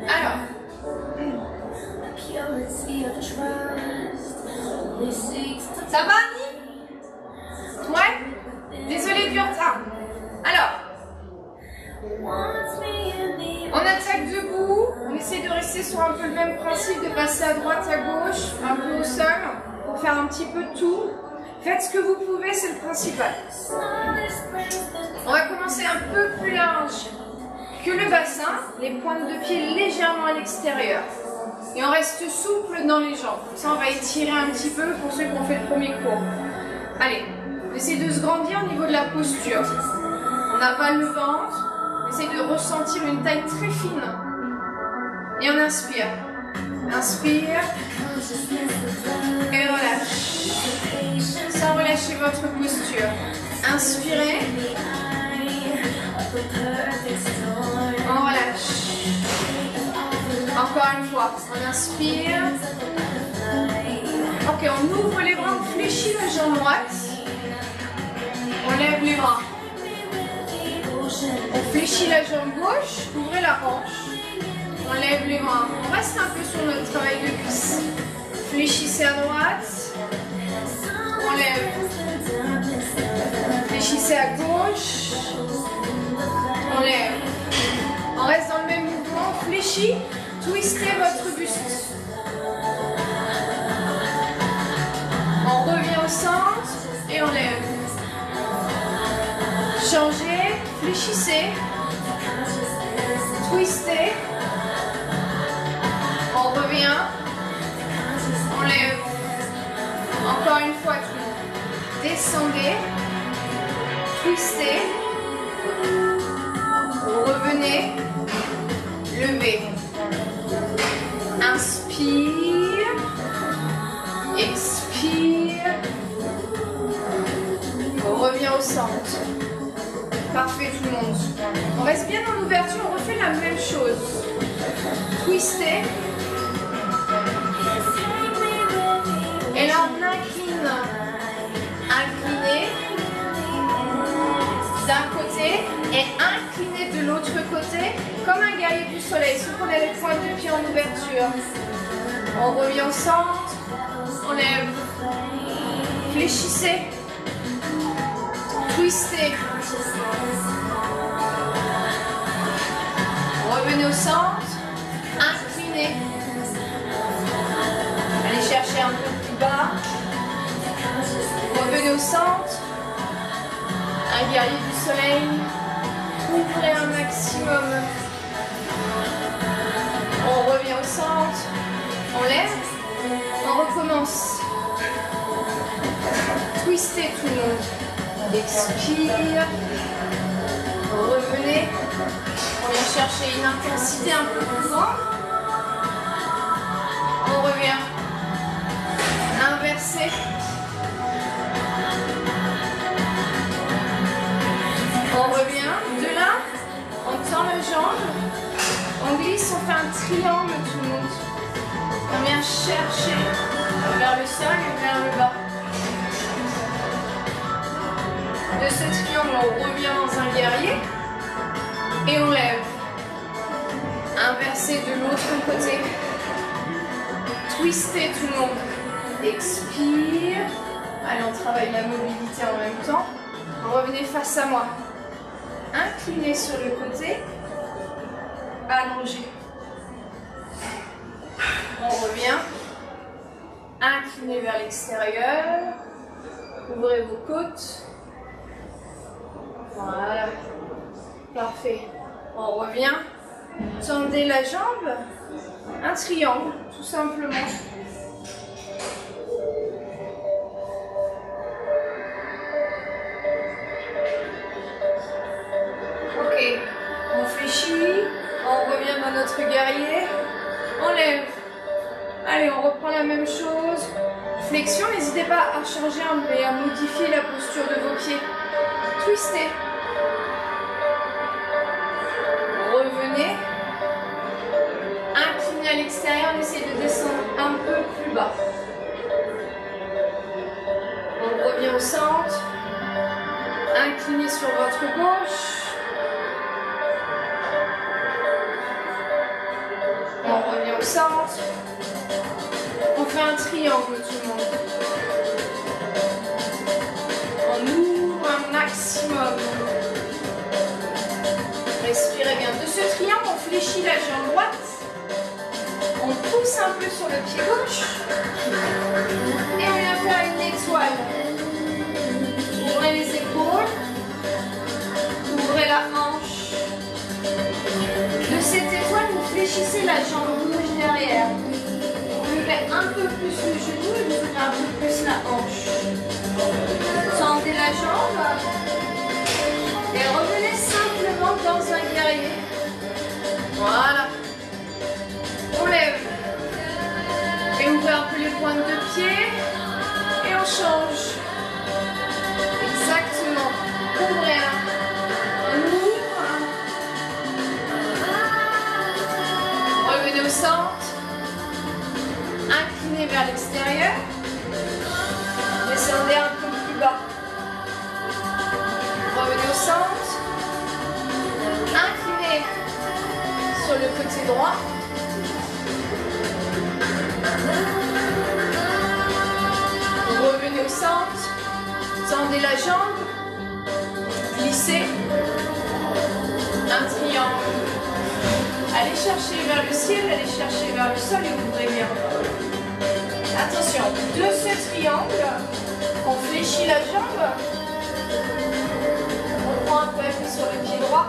Alors, ça va, Annie? Ouais? Désolée du retard. Alors, on attaque debout, on essaie de rester sur un peu le même principe, de passer à droite, à gauche, un peu au sol, pour faire un petit peu de tout. Faites ce que vous pouvez, c'est le principal. On va commencer un peu plus large que le bassin, les pointes de pied légèrement à l'extérieur. Et on reste souple dans les jambes. Ça, on va étirer un petit peu pour ceux qui ont fait le premier cours. Allez, on essaie de se grandir au niveau de la posture. On avale le ventre, on essaie de ressentir une taille très fine. Et on inspire. Inspire. Et relâche. Sans relâcher votre posture. Inspirez. On relâche. Encore une fois, on inspire. Ok, on ouvre les bras, on fléchit la jambe droite. On lève les bras. On fléchit la jambe gauche, ouvrez la hanche. On lève les bras. On reste un peu sur notre travail de cuisse. Fléchissez à droite. On lève. Fléchissez à gauche. On lève. On reste dans le même mouvement. On fléchit. Twistez votre buste. On revient au centre et on lève. Changez, fléchissez, twistez. On revient. On lève. Encore une fois, descendez, twistez. Revenez, levez. Inspire, expire, on revient au centre. Parfait tout le monde. On reste bien dans l'ouverture, on refait la même chose. Twistez. Et là on incline. Inclinez d'un côté et inclinez de l'autre côté comme un guerrier du soleil, sauf qu'on a les pointes de pied en ouverture. On revient au centre, on lève, fléchissez, twistez, revenez au centre, inclinez, allez chercher un peu plus bas, revenez au centre, un guerrier du soleil, ouvrez un maximum. On revient au centre, on lève, on recommence. Twistez tout le monde. Expire. Revenez. On vient chercher une intensité un peu plus grande. On revient. Inversez. On revient. De là, on tend la jambe. On glisse, on fait un triangle tout le monde. On vient chercher vers le sol et vers le bas. De ce triangle, on revient dans un guerrier et on lève. Inversez de l'autre côté. Twistez tout le monde. Expire. Allez, on travaille la mobilité en même temps. Revenez face à moi. Inclinez sur le côté. Allongez. On revient. Inclinez vers l'extérieur. Ouvrez vos côtes. Voilà. Parfait. On revient. Tendez la jambe. Un triangle, tout simplement. Ok. On fléchit. On revient dans notre guerrier. On lève. Allez, on reprend la même chose. Flexion, n'hésitez pas à changer et à modifier la posture de vos pieds. Twistez. Revenez. Inclinez à l'extérieur, on essaie de descendre un peu plus bas. On revient au centre. Inclinez sur votre gauche. On revient au centre. On fait un triangle tout le monde. On ouvre un maximum. Respirez bien. De ce triangle, on fléchit la jambe droite. On pousse un peu sur le pied gauche. Et on vient faire une étoile. Ouvrez les épaules. Ouvrez la hanche. De cette étoile, vous fléchissez la jambe gauche derrière. Vous levez un peu plus le genou et vous ouvrez un peu plus la hanche. Tendez la jambe. Et revenez simplement dans un guerrier. Voilà. On lève. Et ouvrez un peu les pointes de pied. Et on change. Exactement. Ouvrez un. On ouvre. Revenez au centre. Inclinez vers l'extérieur. Descendez un peu plus bas. Revenez au centre. Inclinez sur le côté droit. Revenez au centre. Tendez la jambe. Glissez. Un triangle. Allez chercher vers le ciel, allez chercher vers le sol et ouvrez bien. Attention, de ce triangle, on fléchit la jambe. On prend un peu appui sur le pied droit.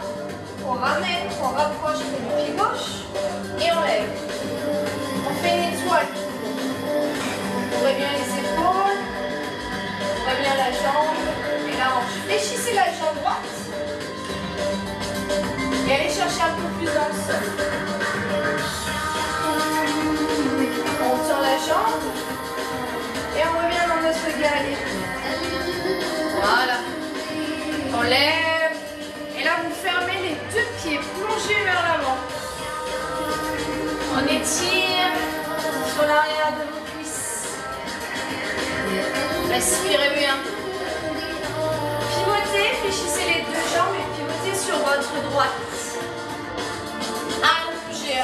On ramène, on rapproche du pied gauche. Et on lève. On fait une étoile. Ouvrez bien les épaules. Ouvrez bien la jambe et la hanche. Fléchissez la jambe droite. Et allez chercher un peu plus dans le sol. On tend la jambe. Et on revient dans notre guerrier. Voilà. On lève. Et là, vous fermez les deux pieds. Plongez vers l'avant. On étire sur l'arrière de vos cuisses. Respirez bien. Pivotez, fléchissez les deux jambes et pivotez sur votre droite. Allongez.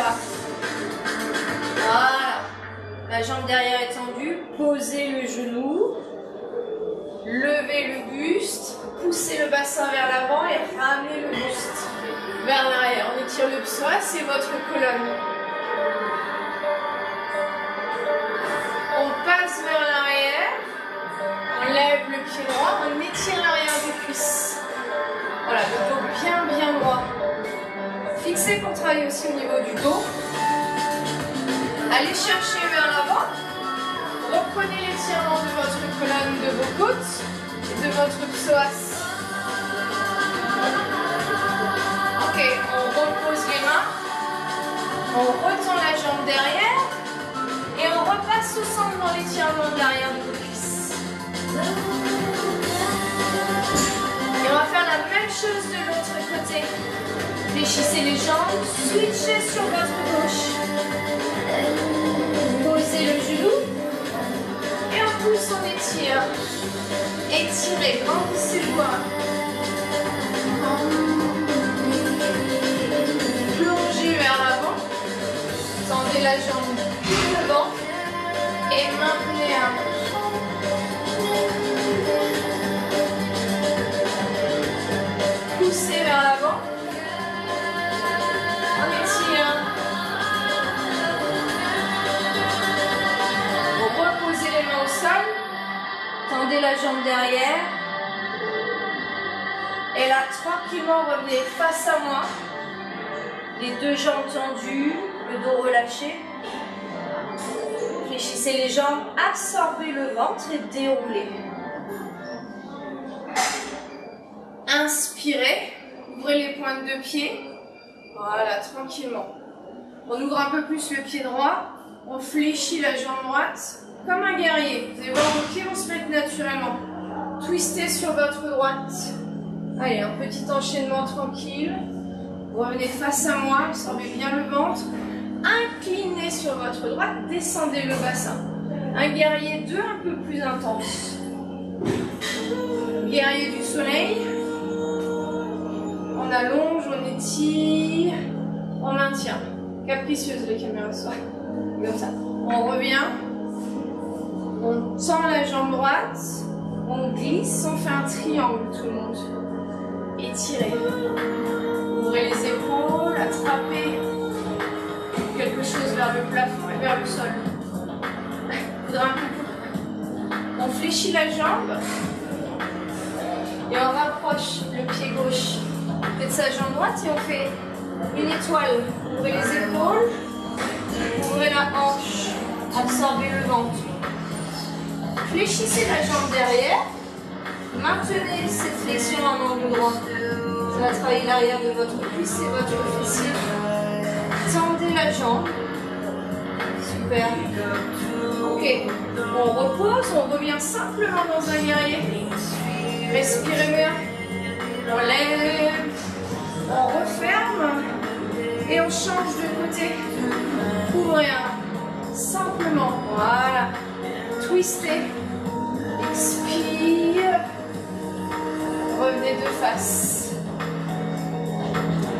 Voilà. La jambe derrière est tendue. Posez le genou. Levez le buste. Poussez le bassin vers l'avant et ramenez le buste vers l'arrière. On étire le psoas, c'est votre colonne. On passe vers l'arrière. On lève le pied droit. On étire l'arrière des cuisses. Voilà, le dos bien droit. Fixez pour travailler aussi au niveau du dos. Allez chercher vers l'avant. Reprenez l'étirement de votre colonne, de vos côtes et de votre psoas. Ok, on repose les mains. On retend la jambe derrière. Et on repasse au centre dans l'étirement de l'arrière de vos cuisses. Et on va faire la même chose de l'autre côté. Fléchissez les jambes, switchez sur votre gauche. Posez le genou. Et on pousse, on étire. Étirez, grandissez le doigt. Plongez vers l'avant. Tendez la jambe devant. Et maintenez un. Poussez vers l'avant. On étire. Reposez les mains au sol. Tendez la jambe derrière. Et là, tranquillement, revenez face à moi. Les deux jambes tendues, le dos relâché. Fléchissez les jambes, absorbez le ventre et déroulez. Inspirez, ouvrez les pointes de pied. Voilà, tranquillement. On ouvre un peu plus le pied droit. On fléchit la jambe droite comme un guerrier. Vous allez voir, vos pieds vont se mettre naturellement. Twistez sur votre droite. Allez, un petit enchaînement tranquille. Vous revenez face à moi, absorbez bien le ventre. Inclinez sur votre droite, descendez le bassin. Un guerrier 2 un peu plus intense. Guerrier du soleil. On allonge, on étire, on maintient. Capricieuse les caméras soient. Comme ça. On revient. On tend la jambe droite. On glisse, on fait un triangle tout le monde. Étirez. Ouvrez les épaules, attrapez quelque chose vers le plafond et vers le sol. Faudra un peu. On fléchit la jambe et on rapproche le pied gauche de sa jambe droite et on fait une étoile. Ouvrez les épaules, ouvrez la hanche, absorbez le ventre. Fléchissez la jambe derrière, maintenez cette flexion en angle droit. Ça va travailler l'arrière de votre cuisse et votre fessier. Tendez la jambe. Super. Ok. On repose, on revient simplement dans un guerrier. Respirez bien. On lève, on referme et on change de côté. Ouvrez un. Simplement. Voilà. Twistez. Expire. Revenez de face.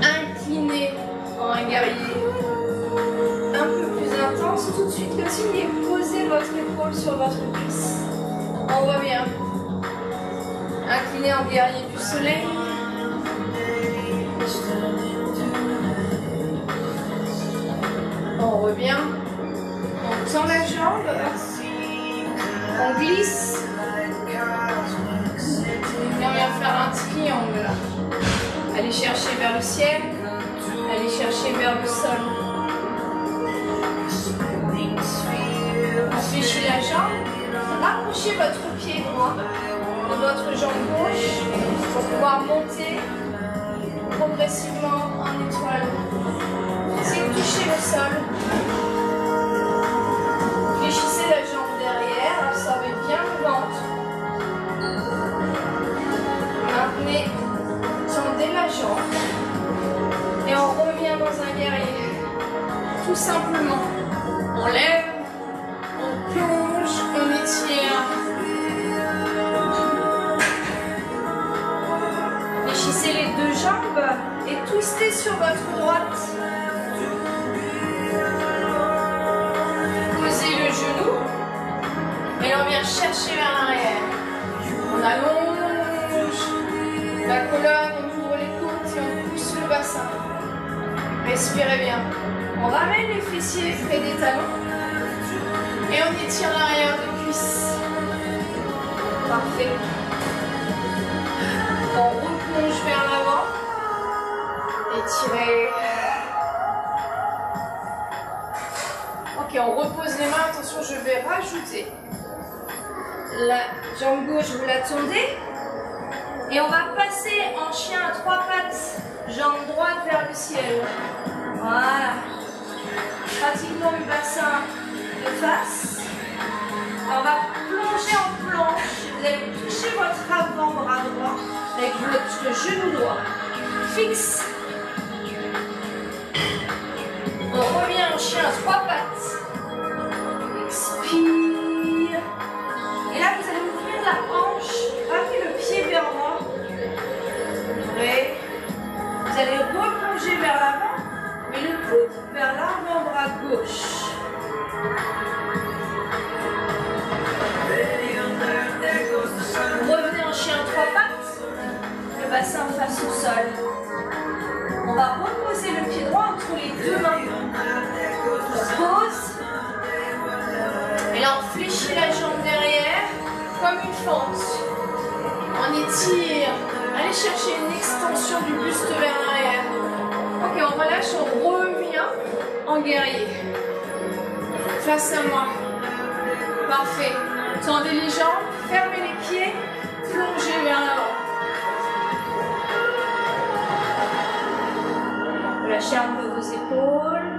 Inclinez en un guerrier. Un peu plus intense. Tout de suite, continuez. Posez votre épaule sur votre cuisse. On revient. Inclinez en guerrier du soleil. On revient. On tend la jambe. On glisse. Et on vient faire un triangle là. Allez chercher vers le ciel. Allez chercher vers le sol. On fléchit la jambe. Rapprochez votre pied droit de votre jambe gauche pour pouvoir monter progressivement en étoile. Essayez de toucher le sol. Fléchissez la jambe derrière, absorbez bien le ventre. Maintenez, tendez la jambe. Et on revient dans un guerrier. Tout simplement. On lève, on plonge, on étire. Fléchissez les deux jambes et twistez sur votre droite. Posez le genou et on vient chercher vers l'arrière. On allonge la colonne, on ouvre les côtes et on pousse le bassin. Respirez bien. On ramène les fessiers près des talons et on étire l'arrière de cuisse. Parfait. On replonge vers l'avant. Étirez. Ok, on repose les mains. Attention, je vais rajouter la jambe gauche, vous la tendez. Et on va passer en chien à trois pattes. Jambe droite vers le ciel. Voilà. Pratiquement le bassin de face. On va plonger en planche. Vous allez toucher votre avant-bras droit avec votre genou droit. Fixe. On revient en chien à trois pattes. Expire. Et là, vous allez ouvrir la hanche. Ramenez le pied vers l'avant. Ouvrez. Vous allez replonger vers l'avant, mais le coude vers l'avant-bras gauche. Revenez en chien à trois pattes, le bassin face au sol. On va reposer le pied droit entre les deux mains. On pose. Et là, on fléchit la jambe derrière comme une fente. On étire. Allez chercher une extension du buste vers l'arrière. Ok, on relâche, on revient en guerrier. Face à moi. Parfait. Tendez les jambes, fermez les pieds, plongez vers l'avant. Relâchez un peu vos épaules.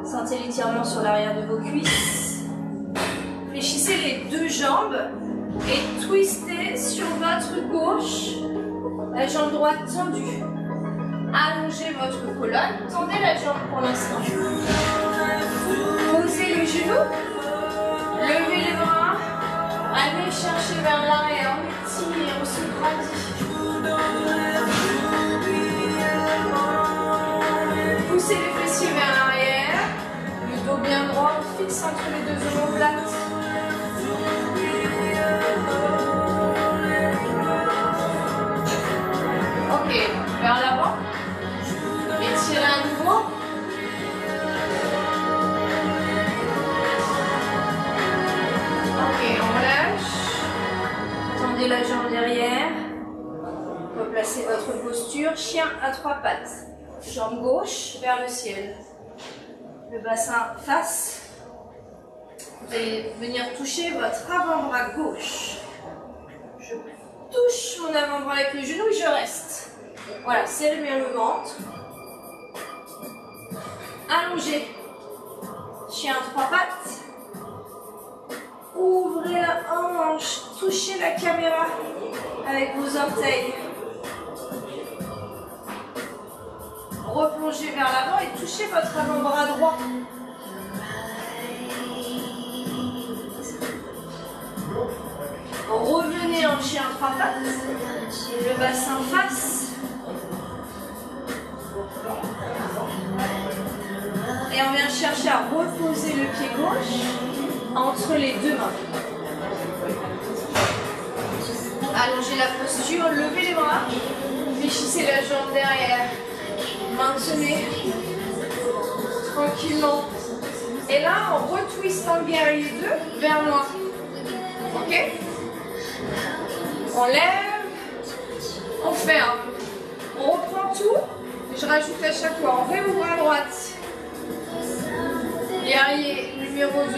Sentez l'étirement sur l'arrière de vos cuisses. Fléchissez les deux jambes et twistez sur votre gauche. La jambe droite tendue. Allongez votre colonne. Tendez la jambe pour l'instant. Posez le genou. Levez les bras. Allez chercher vers l'arrière. On étire, on se grattit. c'est votre posture, chien à 3 pattes. Jambe gauche vers le ciel. Le bassin face. Vous allez venir toucher votre avant-bras gauche. Je touche mon avant-bras avec le genou et je reste. Voilà, serrez bien le ventre. Allongez. Chien à 3 pattes. Ouvrez la hanche. Touchez la caméra avec vos orteils. Replongez vers l'avant et touchez votre avant-bras droit. Revenez en chien à 3 pattes. Le bassin face. Et on vient chercher à reposer le pied gauche entre les deux mains. Allongez la posture, levez les bras, fléchissez la jambe derrière, maintenez tranquillement. Et là, on retwist en guerrier 2 vers moi. Ok? On lève, on ferme. On reprend tout. Je rajoute à chaque fois, on réouvre à droite. Guerrier numéro 2.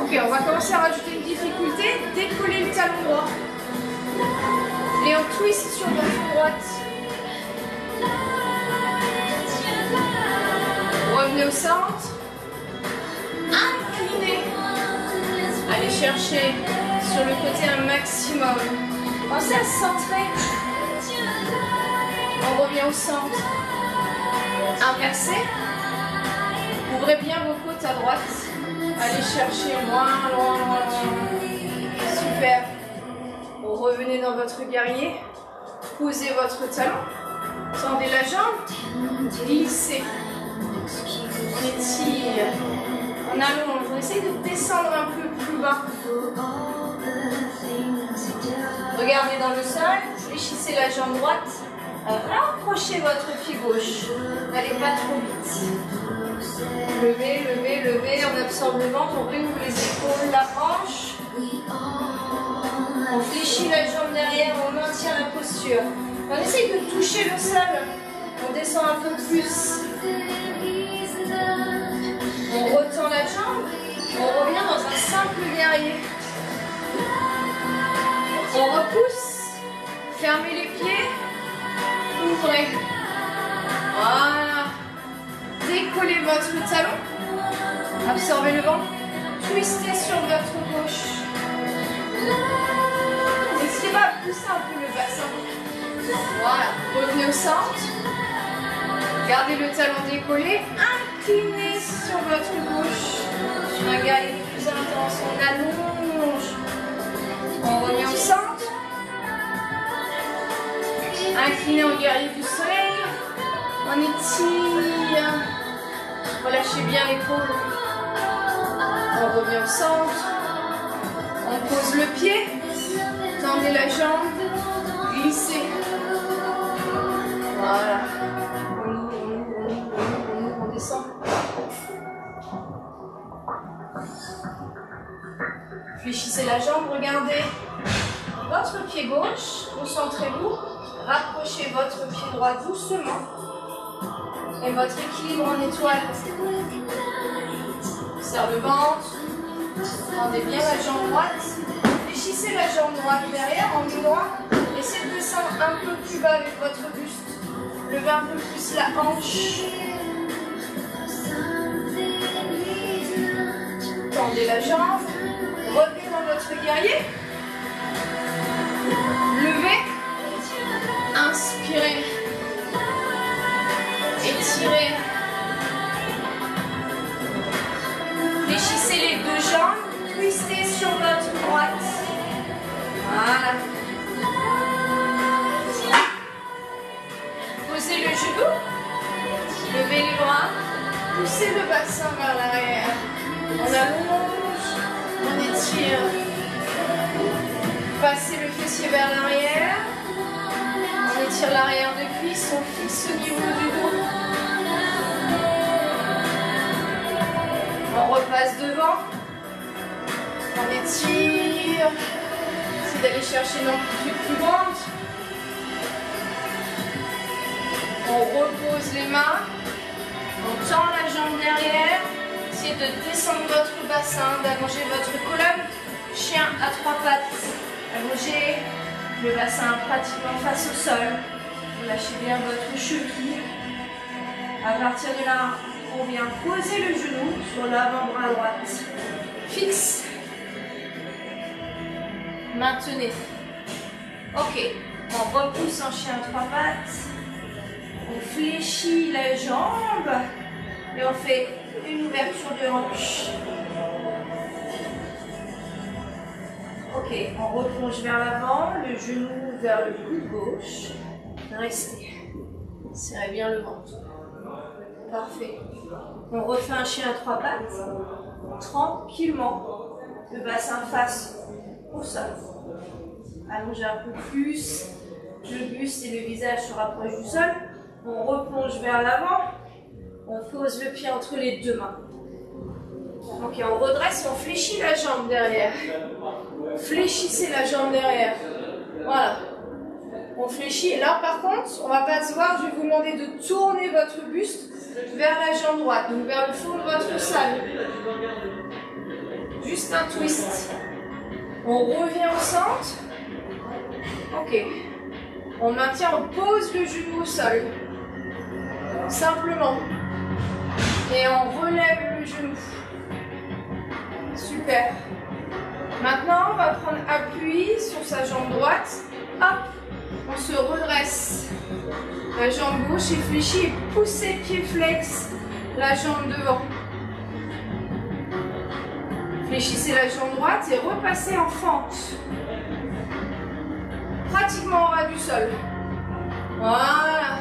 Ok, on va commencer à rajouter une difficulté. Décoller le talon droit. Et on twist sur votre droite. Revenez au centre. Inclinez. Allez chercher sur le côté un maximum. Pensez à se centrer. On revient au centre. Inversé. Ouvrez bien vos côtes à droite. Allez chercher loin, loin, loin, loin. Super. Revenez dans votre guerrier. Posez votre talon. Tendez la jambe. Glissez. On étire. On allonge. On essaye de descendre un peu plus bas. Regardez dans le sol. Fléchissez la jambe droite. Rapprochez votre pied gauche. N'allez pas trop vite. Levez, levez, levez. On absorbe le ventre. On réouvre les épaules, la hanche. On fléchit la jambe derrière. On maintient la posture. On essaye de toucher le sol. On descend un peu plus. On retend la jambe. On revient dans un simple guerrier. On repousse. Fermez les pieds. Ouvrez. Voilà. Décollez votre talon. Absorbez le ventre. Twistez sur votre gauche. N'hésitez pas à pousser un peu le bassin. Voilà. Revenez au centre. Gardez le talon décollé. Inclinez sur votre gauche. Sur un guerrier plus intense. On allonge. On revient au centre. Inclinez en guerrier du soleil. On étire. Relâchez bien l'épaule. On revient au centre. On pose le pied. Tendez la jambe. Glissez. Voilà. On descend. Fléchissez la jambe. Regardez votre pied gauche. Concentrez-vous. Rapprochez votre pied droit doucement. Et votre équilibre en étoile. Serre le ventre. Tendez bien la jambe droite. Fléchissez la jambe droite derrière, en droit. Essayez de descendre un peu plus bas avec votre buste. Levez un peu plus la hanche. Tendez la jambe. Revenez dans votre guerrier. Levez. Inspirez. Étirez. Fléchissez les deux jambes. Twistez sur votre droite. Voilà. Posez le genou. Levez les bras. Poussez le bassin vers l'arrière. On allonge. On étire. Passez le fessier vers l'arrière. On étire l'arrière de cuisse, on fixe au niveau du dos. On repasse devant. On étire. Essayez d'aller chercher une amplitude plus grande. On repose les mains. On tend la jambe derrière. Essayez de descendre votre bassin, d'allonger votre colonne. Chien à 3 pattes. Allongez le bassin pratiquement face au sol. Vous lâchez bien votre cheville. À partir de là, on vient poser le genou sur l'avant-bras droite. Fixe. Maintenez. Ok. On repousse en chien à 3 pattes. On fléchit la jambe. Et on fait une ouverture de hanche. Ok. On replonge vers l'avant. Le genou vers le coude gauche. Restez. Serrez bien le ventre. Parfait. On refait un chien à 3 pattes. Tranquillement. Le bassin face au sol. Allongez un peu plus. Le buste et le visage se rapprochent du sol. On replonge vers l'avant. On pose le pied entre les deux mains. Ok, on redresse et on fléchit la jambe derrière. Fléchissez la jambe derrière. Voilà. On fléchit. Et là, par contre, on ne va pas se voir. Je vais vous demander de tourner votre buste vers la jambe droite, donc vers le fond de votre salle. Juste un twist. On revient au centre. Ok. On maintient, on pose le genou au sol. Simplement. Et on relève le genou. Super. Maintenant, on va prendre appui sur sa jambe droite. Hop. On se redresse. La jambe gauche est fléchie et poussez pied flex la jambe devant. Fléchissez la jambe droite et repassez en fente. Pratiquement au ras du sol. Voilà.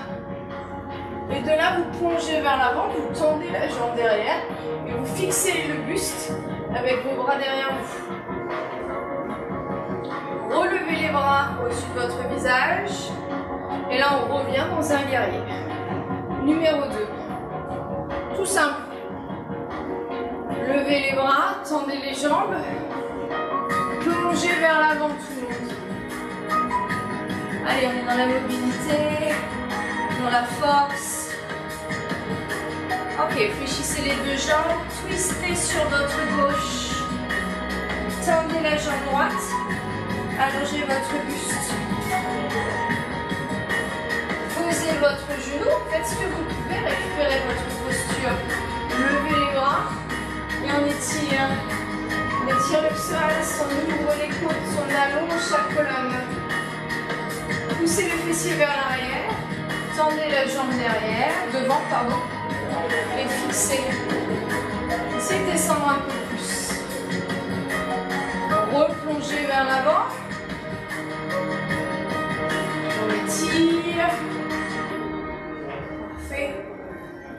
Et de là, vous plongez vers l'avant, vous tendez la jambe derrière et vous fixez le buste avec vos bras derrière vous. Relevez les bras au-dessus de votre visage. Et là, on revient dans un guerrier. Numéro 2. Tout simple. Levez les bras, tendez les jambes. Plongez vers l'avant tout le monde. Allez, on est dans la mobilité, dans la force. Ok, fléchissez les deux jambes. Twistez sur votre gauche. Tendez la jambe droite. Allongez votre buste. Posez votre genou. Faites ce que vous pouvez. Récupérez votre posture. Levez les bras. Et on étire. On étire le psoas. On ouvre les côtes. On allonge la colonne. Poussez le fessier vers l'arrière. Tendez la jambe derrière. Devant, pardon. Et fixez. Essayez de descendre un peu plus. Replongez vers l'avant. On étire. Parfait.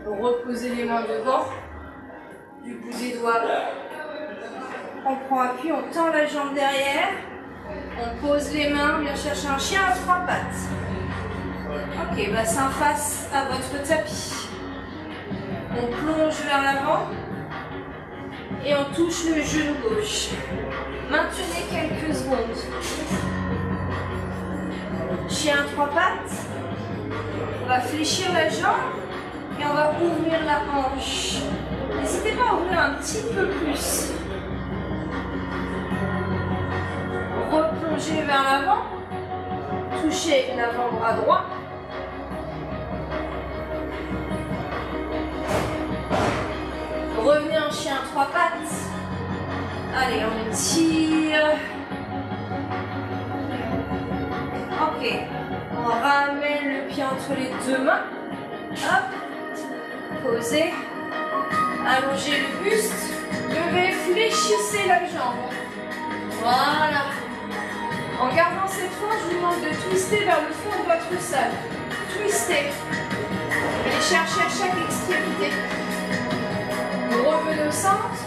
Reposez les mains devant. Du bout des doigts. On prend appui, on tend la jambe derrière. On pose les mains, on vient chercher un chien à 3 pattes. Ok, bassin face à votre tapis. On plonge vers l'avant. Et on touche le genou gauche. Maintenez quelques secondes. Chien à 3 pattes. On va fléchir la jambe et on va ouvrir la hanche. N'hésitez pas à ouvrir un petit peu plus. Replongez vers l'avant. Touchez l'avant-bras droit. Revenez en chien à 3 pattes. Allez, on étire. Ok. On ramène le pied entre les deux mains. Hop. Posez. Allongez le buste. Levez, fléchissez la jambe. Voilà. En gardant cette force, je vous demande de twister vers le fond de votre salle. Twistez. Allez chercher à chaque extrémité. Vous revenez au centre.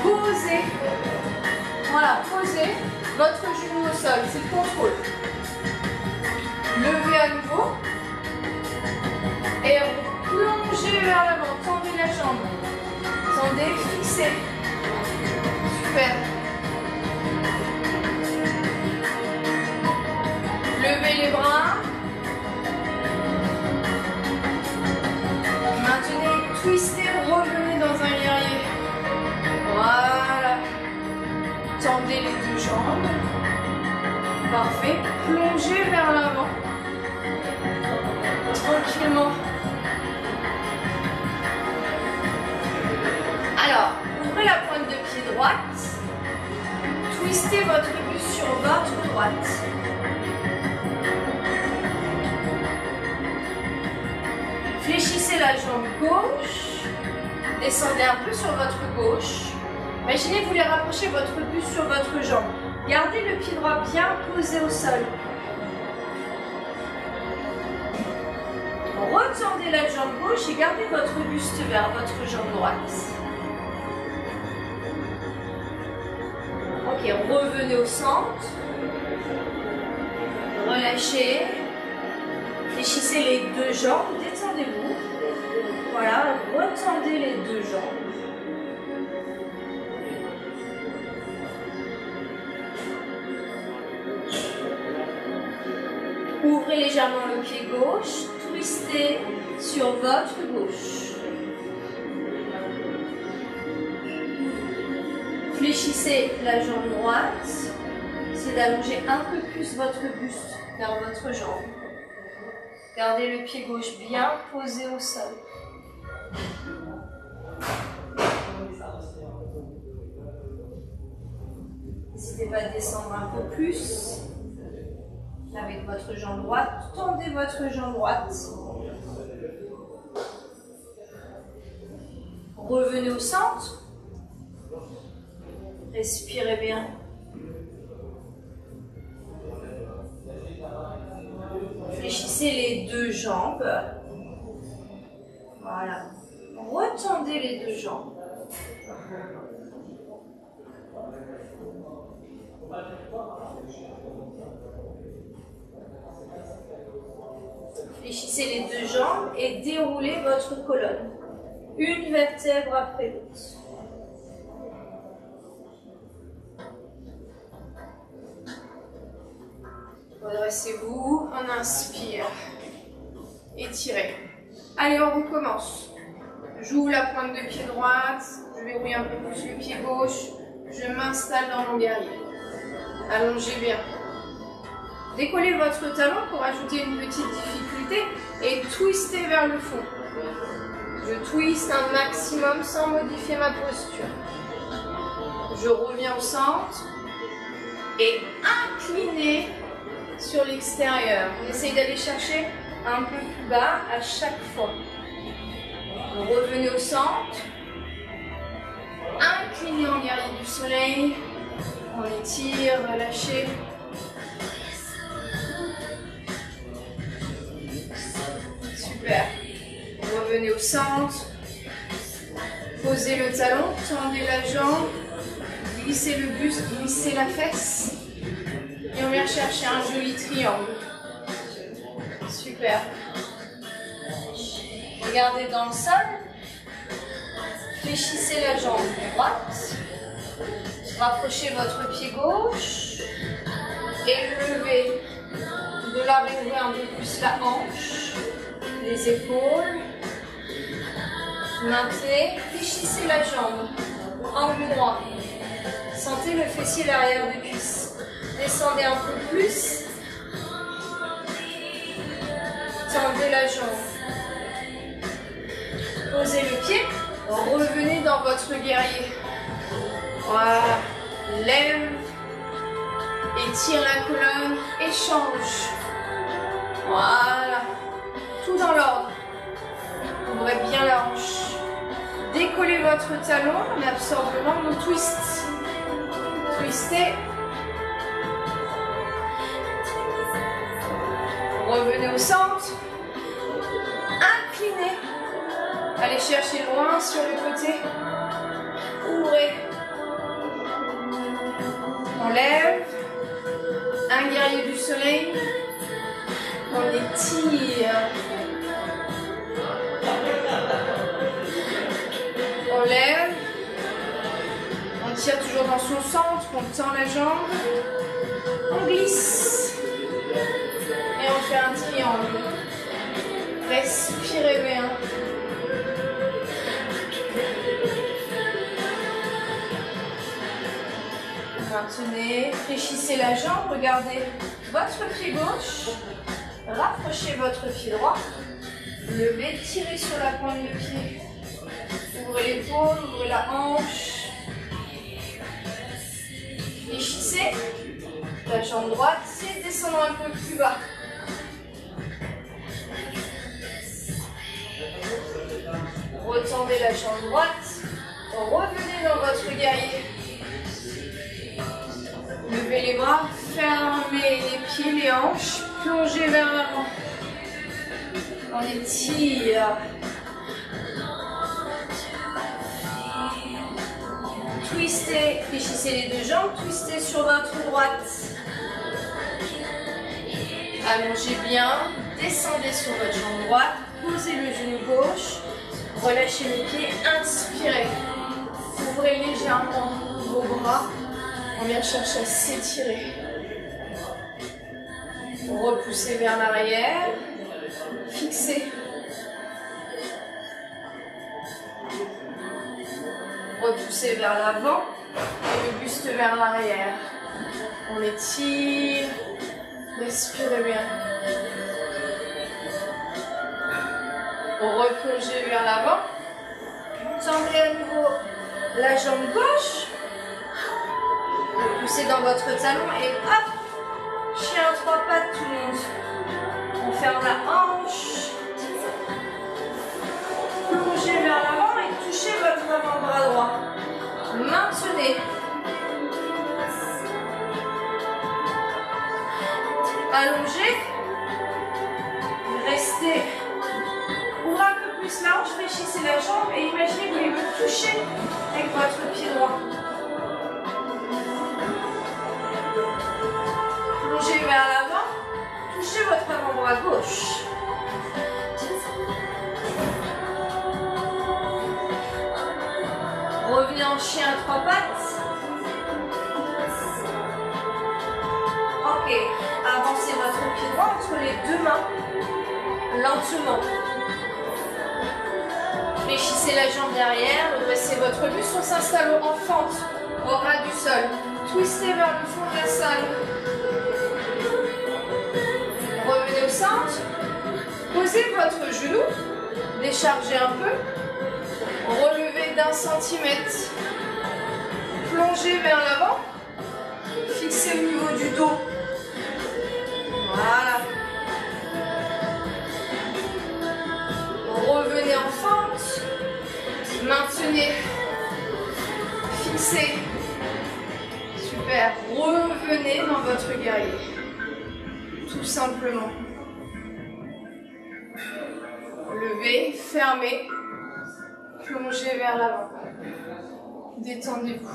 Posez. Voilà, posez votre genou au sol. C'est le contrôle. Levez à nouveau. Et plongez vers l'avant. Tendez la jambe. Tendez, fixez. Super. Levez les bras. deux jambes. Parfait. Plongez vers l'avant. Tranquillement. Alors, ouvrez la pointe de pied droite. Twistez votre buste sur votre droite. Fléchissez la jambe gauche. Descendez un peu sur votre gauche. Imaginez que vous voulez rapprocher votre buste sur votre jambe. Gardez le pied droit bien posé au sol. Retendez la jambe gauche et gardez votre buste vers votre jambe droite. Ok, revenez au centre. Relâchez. Fléchissez les deux jambes. Détendez-vous. Voilà, retendez les deux jambes. Ouvrez légèrement le pied gauche, twistez sur votre gauche. Fléchissez la jambe droite, c'est d'allonger un peu plus votre buste vers votre jambe. Gardez le pied gauche bien posé au sol. N'hésitez pas à descendre un peu plus. Avec votre jambe droite, tendez votre jambe droite. Revenez au centre. Respirez bien. Fléchissez les deux jambes. Voilà. Retendez les deux jambes. Fléchissez les deux jambes et déroulez votre colonne. Une vertèbre après l'autre. Redressez-vous, on inspire. Étirez. Allez, on recommence. J'ouvre la pointe de pied droite, je verrouille un peu plus le pied gauche, je m'installe dans mon guerrier. Allongez bien. Décollez votre talon pour ajouter une petite difficulté et twistez vers le fond. Je twiste un maximum sans modifier ma posture. Je reviens au centre et inclinez sur l'extérieur. On essaye d'aller chercher un peu plus bas à chaque fois. Vous revenez au centre. Inclinez en guerrier du soleil. On étire, relâchez. Super. Revenez au centre. Posez le talon, tendez la jambe, glissez le buste, glissez la fesse. Et on vient chercher un joli triangle. Super. Regardez dans le sol. Fléchissez la jambe droite. Rapprochez votre pied gauche. Et levez. De là, réouvrez un peu plus la hanche. Les épaules. Maintenez. Fléchissez la jambe. Angle droit. Sentez le fessier l'arrière des cuisses. Descendez un peu plus. Tendez la jambe. Posez le pied. Revenez dans votre guerrier. Voilà. Lève. Étire la colonne. Échange. Voilà. Tout dans l'ordre. Ouvrez bien la hanche. Décollez votre talon. On absorbe vraiment mon twist. Twistez. Revenez au centre. Inclinez. Allez chercher loin sur le côté. Ouvrez. On lève. Un guerrier du soleil. On étire. On lève. On tire toujours dans son centre. On tend la jambe. On glisse. Et on fait un triangle. Respirez bien. Maintenez, fléchissez la jambe, regardez votre pied gauche, rapprochez votre pied droit, levez, tirez sur la pointe du pied, ouvrez l'épaule, ouvrez la hanche, fléchissez la jambe droite, c'est descendre un peu plus bas. Retendez la jambe droite, revenez dans votre guerrier. Levez les bras, fermez les pieds, les hanches, plongez vers l'avant. On étire. Twistez, fléchissez les deux jambes, twistez sur votre droite. Allongez bien, descendez sur votre jambe droite, posez le genou gauche, relâchez les pieds, inspirez. Ouvrez légèrement vos bras. On vient chercher à s'étirer. Repoussez vers l'arrière. Fixez. Repoussez vers l'avant et le buste vers l'arrière. On étire. Respirez bien. Replongez vers l'avant. Tendez à nouveau la jambe gauche. Poussez dans votre talon et hop, chien 3 pattes tout le monde. On ferme la hanche. Plongez vers l'avant et touchez votre avant-bras droit. Maintenez. Allongez. Restez. Ouvrez un peu plus la hanche, fléchissez la jambe et imaginez que vous voulez me toucher avec votre pied droit. Plongez vers l'avant, touchez votre avant-bras gauche. Revenez en chien à 3 pattes. Ok, avancez votre pied droit entre les deux mains, lentement. Fléchissez la jambe derrière, redressez votre buste, on s'installe en fente, au ras du sol. Twistez vers le fond de la salle. Revenez au centre, posez votre genou, déchargez un peu, relevez d'1 centimètre, plongez vers l'avant, fixez au niveau du dos. Voilà. Revenez en fente, maintenez, fixez. Super, revenez dans votre guerrier. Tout simplement. Levez, fermez, plongez vers l'avant. Détendez-vous.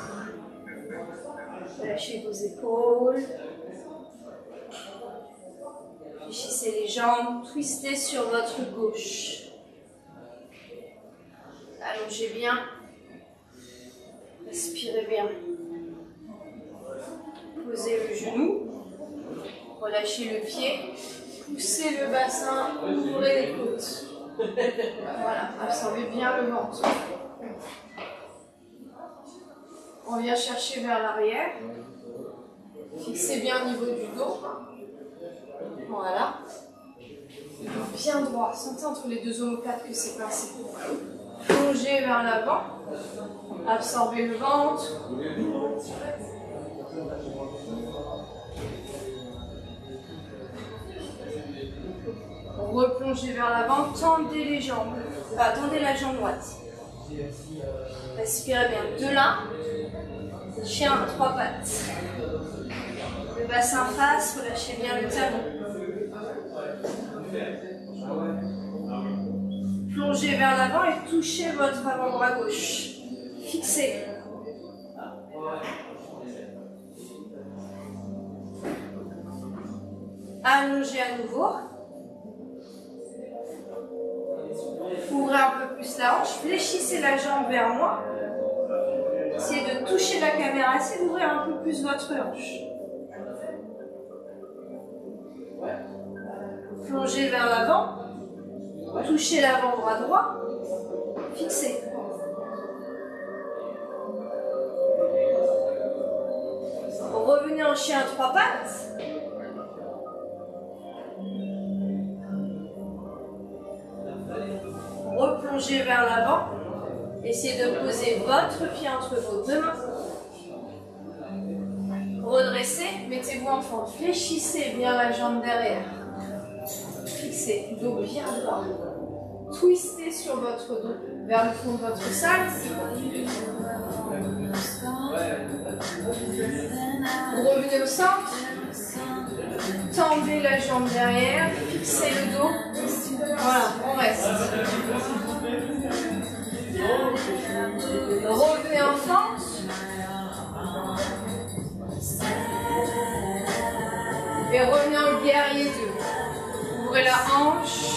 Lâchez vos épaules. Fléchissez les jambes, twistez sur votre gauche. Allongez bien. Respirez bien. Posez le genou. Relâchez le pied, poussez le bassin, ouvrez les côtes. Voilà, absorbez bien le ventre. On vient chercher vers l'arrière. Fixez bien au niveau du dos. Voilà. Bien droit. Sentez entre les deux omoplates que c'est pincé. Plongez vers l'avant. Absorbez le ventre. Replongez vers l'avant, tendez les jambes. Tendez la jambe droite. Respirez bien. De là, chien à 3 pattes. Le bassin face, relâchez bien le talon. Plongez vers l'avant et touchez votre avant-bras gauche. Fixez. Allongez à nouveau. Ouvrez un peu plus la hanche, fléchissez la jambe vers moi. Essayez de toucher la caméra, essayez d'ouvrir un peu plus votre hanche. Plongez vers l'avant, touchez l'avant-bras droit, fixez. en chien à trois pattes. Replongez vers l'avant. Essayez de poser votre pied entre vos deux mains. Redressez, mettez-vous en forme. Fléchissez bien la jambe derrière. Fixez, dos bien droit. Twistez sur votre dos vers le fond de votre salle. Revenez au centre. Tendez la jambe derrière. Fixez le dos. Voilà, on reste. Revenez en fente. Et revenez en guerrier 2. Ouvrez la hanche.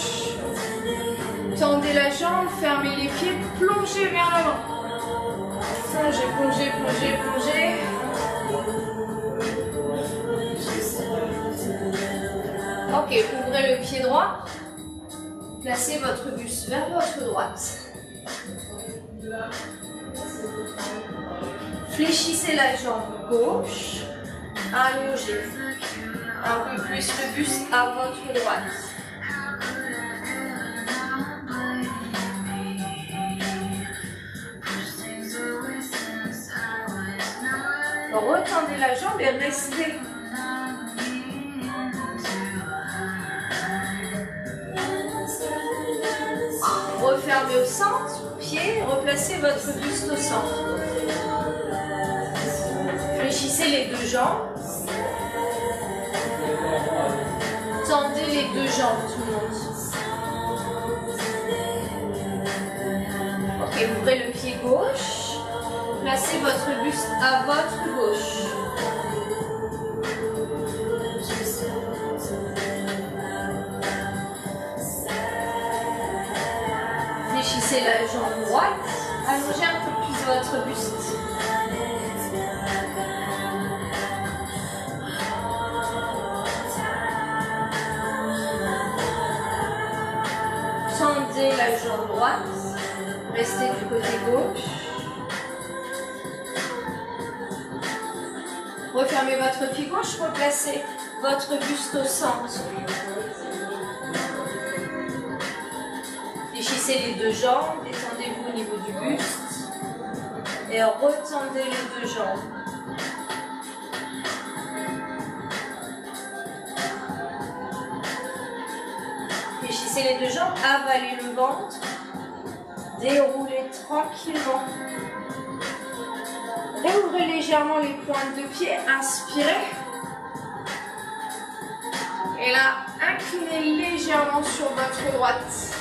Tendez la jambe, fermez les pieds, plongez vers l'avant. Plongez, plongez, plongez, plongez. Ok, ouvrez le pied droit. Placez votre buste vers votre droite. Fléchissez la jambe gauche. Allongez un peu plus le buste à votre droite. Retendez la jambe et restez. Refermez au centre, pied, replacez votre buste au centre. Fléchissez les deux jambes. Tendez les deux jambes, tout le monde. Ok, ouvrez le pied gauche. Placez votre buste à votre gauche. Fléchissez la jambe droite. Allongez un peu plus votre buste. Tendez la jambe droite. Restez du côté gauche. Refermez votre pied gauche, replacez votre buste au centre. Fléchissez les deux jambes, détendez-vous au niveau du buste et retendez les deux jambes. Fléchissez les deux jambes, avalez le ventre, déroulez tranquillement. Réouvrez légèrement les pointes de pied, inspirez. Et là, inclinez légèrement sur votre droite.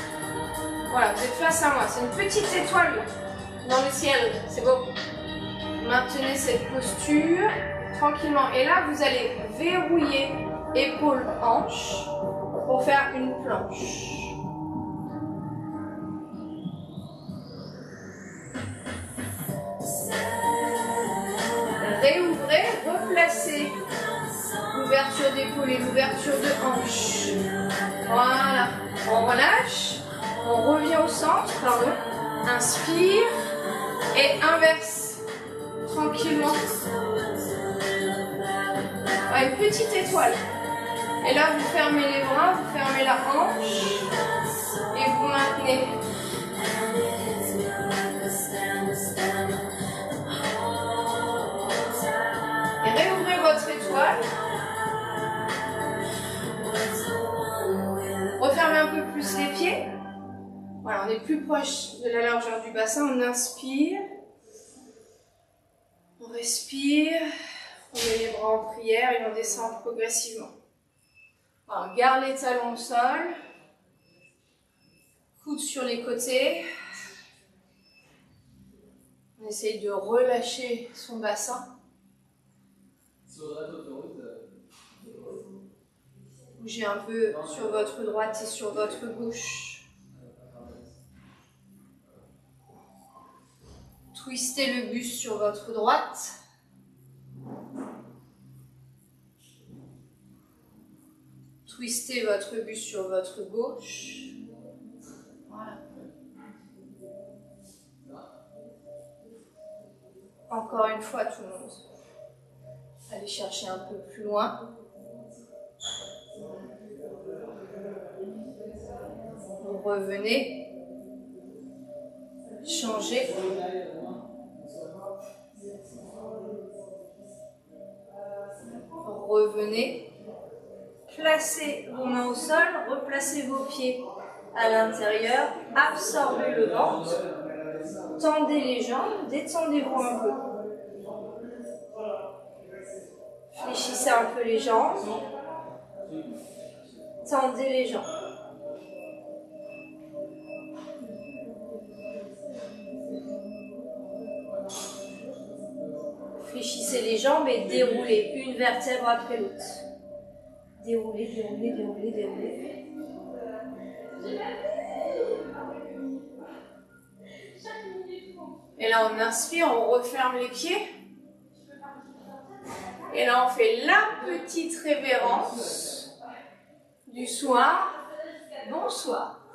Voilà, vous êtes face à moi. C'est une petite étoile dans le ciel. C'est beau. Maintenez cette posture tranquillement. Et là, vous allez verrouiller épaule-hanche pour faire une planche. Réouvrez, replacez l'ouverture d'épaule et l'ouverture de hanche. Voilà, on relâche, on revient au centre, pardon. Inspire et inverse tranquillement. Ouais, une petite étoile. Et là, vous fermez les bras, vous fermez la hanche et vous maintenez. Réouvrez votre étoile. Refermez un peu plus les pieds. Voilà, on est plus proche de la largeur du bassin. On inspire. On respire. On met les bras en prière et on descend progressivement. Alors, garde les talons au sol. Coudes sur les côtés. On essaye de relâcher son bassin. Bougez un peu sur votre droite et sur votre gauche. Twistez le buste sur votre droite. Twistez votre buste sur votre gauche. Voilà. Encore une fois, tout le monde. Allez chercher un peu plus loin. Vous revenez. Changez. Revenez. Placez vos mains au sol. Replacez vos pieds à l'intérieur. Absorbez le ventre. Tendez les jambes. Détendez-vous un peu. Fléchissez un peu les jambes. Tendez les jambes. Fléchissez les jambes et déroulez une vertèbre après l'autre. Déroulez, déroulez, déroulez, déroulez. Et là, on inspire, on referme les pieds. Et là, on fait la petite révérence du soir. Bonsoir.